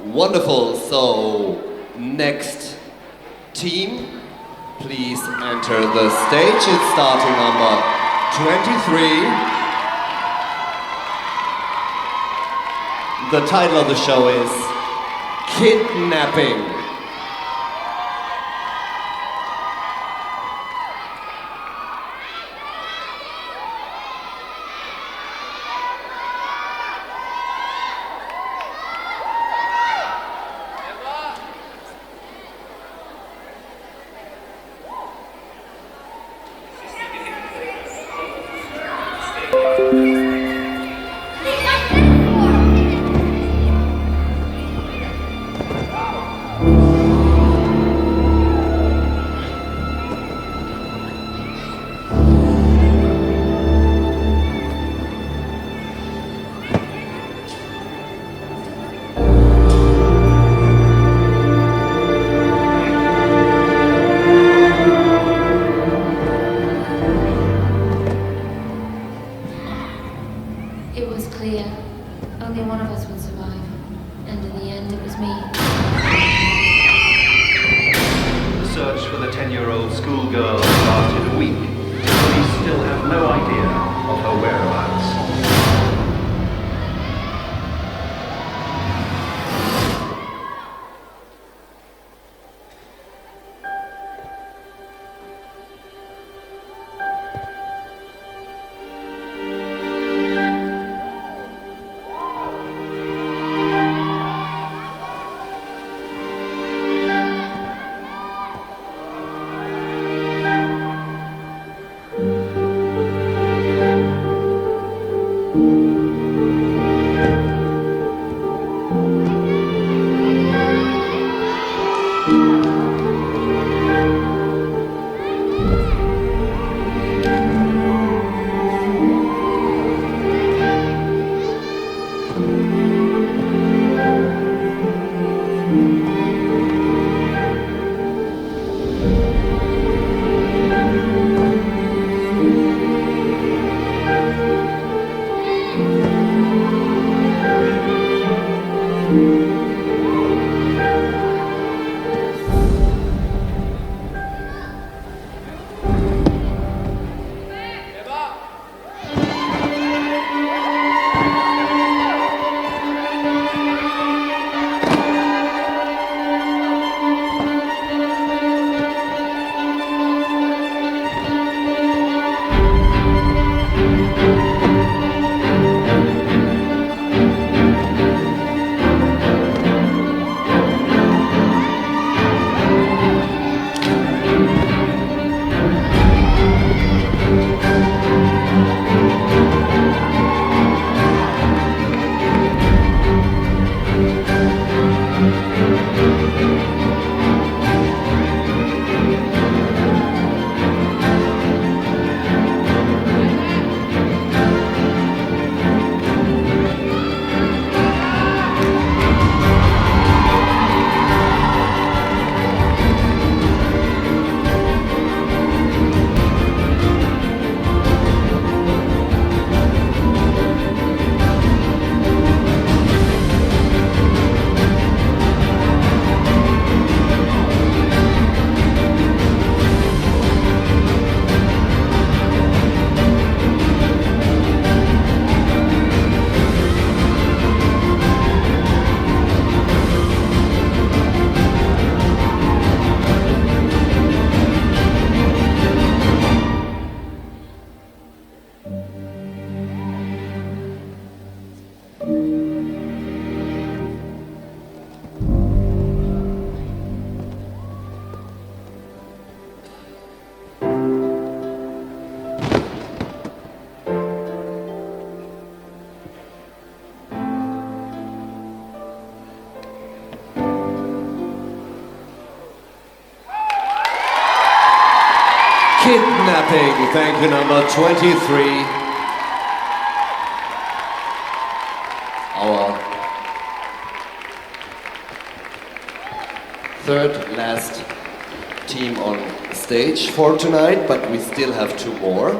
Wonderful. So, next team, please enter the stage. It's starting number 23. The title of the show is Kidnapping. It was clear. Only one of us would survive. And in the end, it was me. The search for the 10-year-old schoolgirl lasted a week. Police still have no idea of her whereabouts. Kidnapping, thank you, number 23. Our third last team on stage for tonight, but we still have two more.